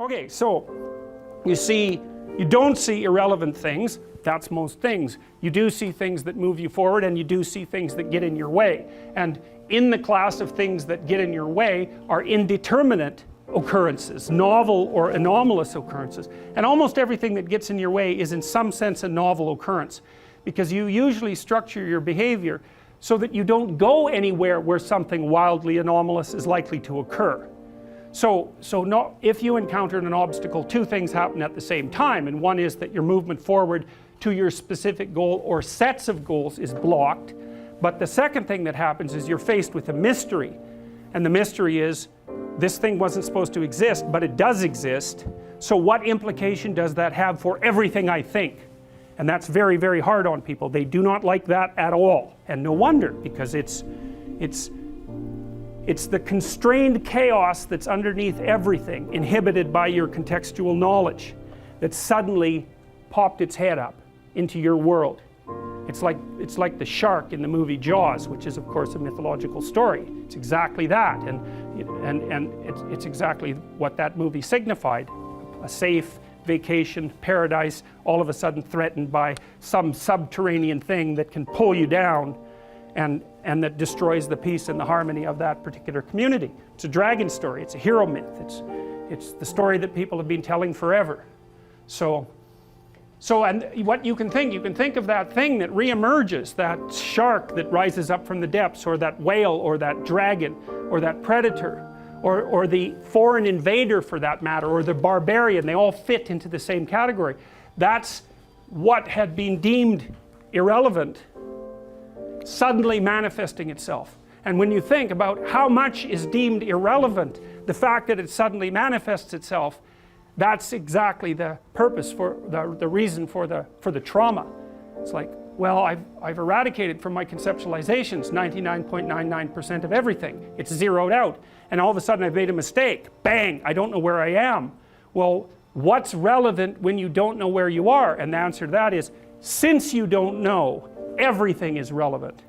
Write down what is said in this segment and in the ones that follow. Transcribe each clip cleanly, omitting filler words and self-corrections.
Okay, so you don't see irrelevant things. That's most things. You do see things that move you forward, and you do see things that get in your way. And in the class of things that get in your way are indeterminate occurrences, novel or anomalous occurrences. And almost everything that gets in your way is in some sense a novel occurrence, because you usually structure your behavior so that you don't go anywhere where something wildly anomalous is likely to occur. If you encounter an obstacle, two things happen at the same time, and one is that your movement forward to your specific goal or sets of goals is blocked. But the second thing that happens is you're faced with a mystery, and the mystery is this thing wasn't supposed to exist, but it does exist. So what implication does that have for everything I think? And that's very, very hard on people. They do not like that at all, and no wonder, because it's the constrained chaos that's underneath everything, inhibited by your contextual knowledge, that suddenly popped its head up into your world. It's like the shark in the movie Jaws, which is of course a mythological story. It's exactly that, and it's exactly what that movie signified. A safe vacation paradise, all of a sudden threatened by some subterranean thing that can pull you down and that destroys the peace and the harmony of that particular community. It's a dragon story, it's a hero myth, it's the story that people have been telling forever. And what you can think of that thing that reemerges, that shark that rises up from the depths, or that whale, or that dragon, or that predator, or the foreign invader for that matter, or the barbarian. They all fit into the same category. That's what had been deemed irrelevant suddenly manifesting itself. And when you think about how much is deemed irrelevant, the fact that it suddenly manifests itself, that's exactly the purpose, for the reason for the trauma. It's like, well, I've eradicated from my conceptualizations 99.99% of everything. It's zeroed out, and all of a sudden I've made a mistake. Bang, I don't know where I am. Well, what's relevant when you don't know where you are? And the answer to that is, since you don't know, everything is relevant.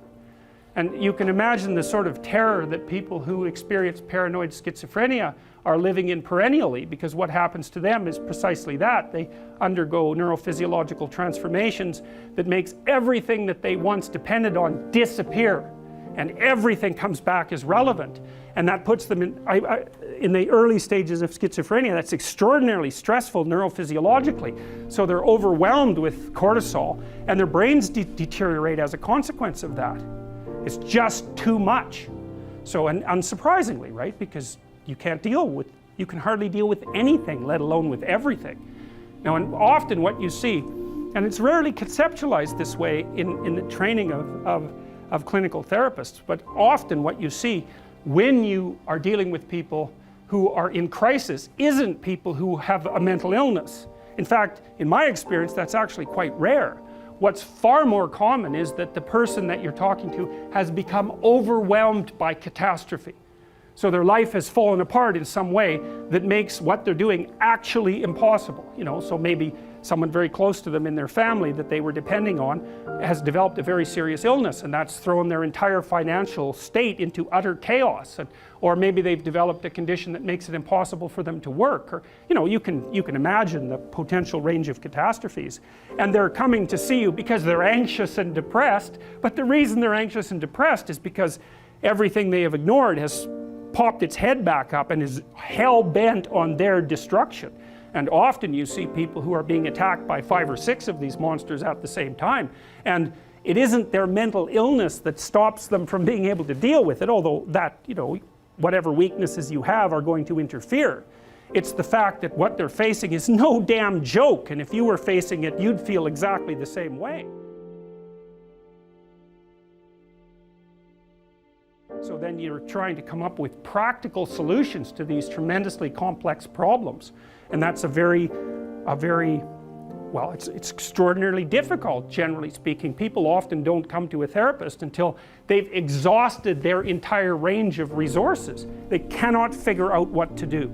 And you can imagine the sort of terror that people who experience paranoid schizophrenia are living in perennially, because what happens to them is precisely that. They undergo neurophysiological transformations that makes everything that they once depended on disappear, and everything comes back as relevant. And that puts them in the early stages of schizophrenia. That's extraordinarily stressful neurophysiologically. So they're overwhelmed with cortisol, and their brains deteriorate as a consequence of that. It's just too much. So, and unsurprisingly, right? Because you can hardly deal with anything, let alone with everything. Now, and often what you see, and it's rarely conceptualized this way in the training of clinical therapists, but often what you see when you are dealing with people who are in crisis isn't people who have a mental illness. In fact, in my experience, that's actually quite rare. What's far more common is that the person that you're talking to has become overwhelmed by catastrophe. So their life has fallen apart in some way that makes what they're doing actually impossible. So maybe someone very close to them in their family that they were depending on has developed a very serious illness, and that's thrown their entire financial state into utter chaos. Or maybe they've developed a condition that makes it impossible for them to work. Or, you can imagine the potential range of catastrophes. And they're coming to see you because they're anxious and depressed, but the reason they're anxious and depressed is because everything they have ignored has popped its head back up and is hell-bent on their destruction. And often you see people who are being attacked by 5 or 6 of these monsters at the same time. And it isn't their mental illness that stops them from being able to deal with it, although that, whatever weaknesses you have are going to interfere. It's the fact that what they're facing is no damn joke, and if you were facing it, you'd feel exactly the same way. So then you're trying to come up with practical solutions to these tremendously complex problems. And that's well, it's extraordinarily difficult, generally speaking. People often don't come to a therapist until they've exhausted their entire range of resources. They cannot figure out what to do.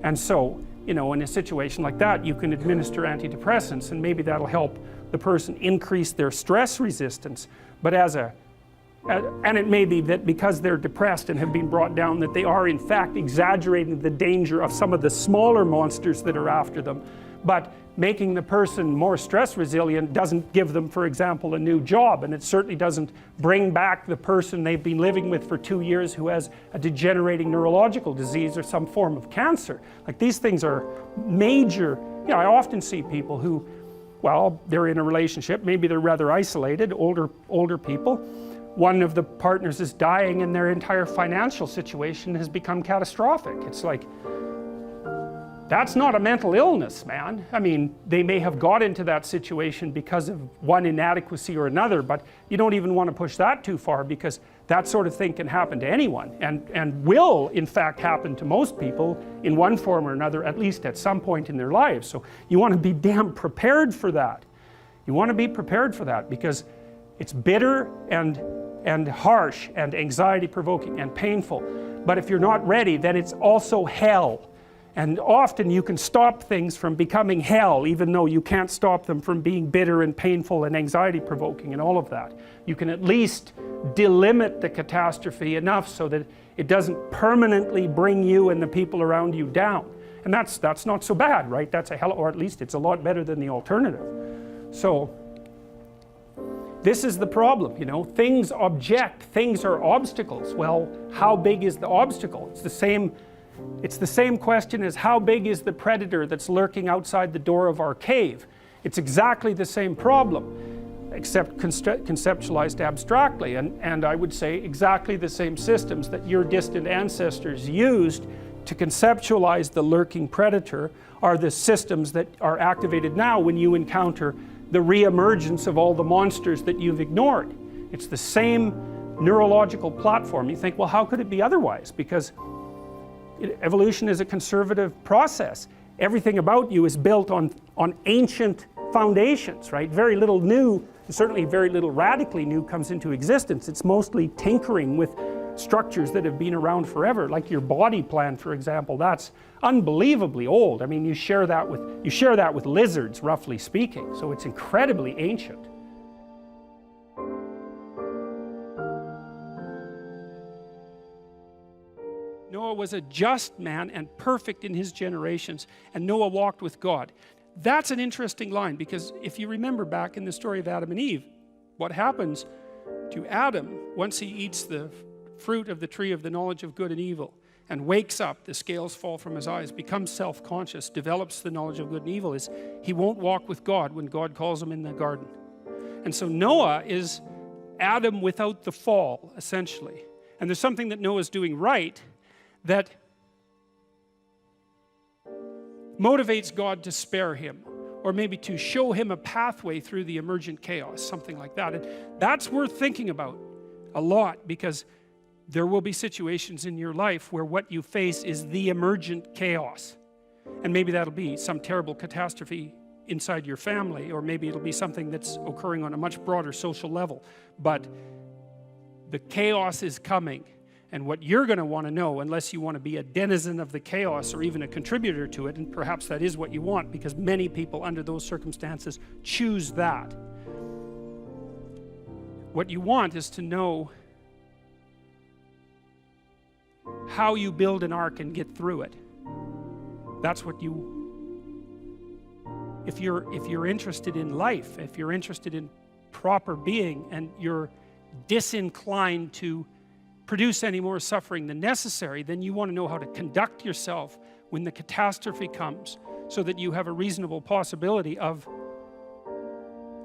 And so, in a situation like that, you can administer antidepressants, and maybe that'll help the person increase their stress resistance. But as and it may be that because they're depressed and have been brought down, that they are in fact exaggerating the danger of some of the smaller monsters that are after them. But making the person more stress resilient doesn't give them, for example, a new job, and it certainly doesn't bring back the person they've been living with for 2 years who has a degenerating neurological disease or some form of cancer. Like, these things are major. You know, I often see people who, well, they're in a relationship, maybe they're rather isolated, older people. One of the partners is dying and their entire financial situation has become catastrophic. It's like, that's not a mental illness, man. I mean, they may have got into that situation because of one inadequacy or another, but you don't even want to push that too far, because that sort of thing can happen to anyone, and will in fact happen to most people in one form or another, at least at some point in their lives. So you want to be damn prepared for that. You want to be prepared for that, because it's bitter and harsh and anxiety provoking and painful. But if you're not ready, then it's also hell. And often you can stop things from becoming hell, even though you can't stop them from being bitter and painful and anxiety provoking and all of that. You can at least delimit the catastrophe enough so that it doesn't permanently bring you and the people around you down. And that's not so bad, right? That's a hell, or at least it's a lot better than the alternative. So this is the problem, you know. Things object, things are obstacles. Well, how big is the obstacle? It's the same question as how big is the predator that's lurking outside the door of our cave. It's exactly the same problem, except conceptualized abstractly, and I would say exactly the same systems that your distant ancestors used to conceptualize the lurking predator are the systems that are activated now when you encounter the re-emergence of all the monsters that you've ignored. It's the same neurological platform. You think, well, how could it be otherwise? Because evolution is a conservative process. Everything about you is built on ancient foundations, right? Very little new, and certainly very little radically new, comes into existence. It's mostly tinkering with structures that have been around forever, like your body plan, for example. That's unbelievably old. I mean, you share that with lizards, roughly speaking, so it's incredibly ancient. Noah was a just man and perfect in his generations, and Noah walked with God. That's an interesting line, because if you remember back in the story of Adam and Eve, what happens to Adam once he eats the fruit of the tree of the knowledge of good and evil and wakes up, the scales fall from his eyes, becomes self-conscious, develops the knowledge of good and evil, is he won't walk with God when God calls him in the garden. And so Noah is Adam without the fall, essentially. And there's something that Noah's doing right that motivates God to spare him, or maybe to show him a pathway through the emergent chaos, something like that. And that's worth thinking about a lot, because there will be situations in your life where what you face is the emergent chaos. And maybe that'll be some terrible catastrophe inside your family, or maybe it'll be something that's occurring on a much broader social level. But the chaos is coming. And what you're going to want to know, unless you want to be a denizen of the chaos or even a contributor to it, and perhaps that is what you want, because many people under those circumstances choose that. What you want is to know how you build an ark and get through it. That's what if you're interested in life, if you're interested in proper being, and you're disinclined to produce any more suffering than necessary, then you want to know how to conduct yourself when the catastrophe comes, so that you have a reasonable possibility of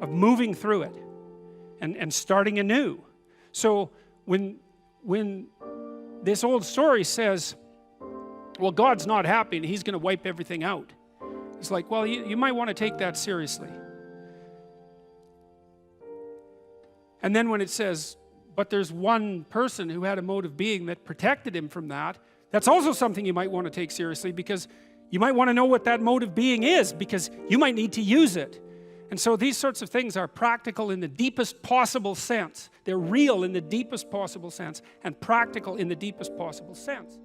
moving through it and starting anew. So when this old story says, well, God's not happy and he's going to wipe everything out, it's like, well, you might want to take that seriously. And then when it says, but there's one person who had a mode of being that protected him from that, that's also something you might want to take seriously, because you might want to know what that mode of being is, because you might need to use it. And so these sorts of things are practical in the deepest possible sense. They're real in the deepest possible sense, and practical in the deepest possible sense.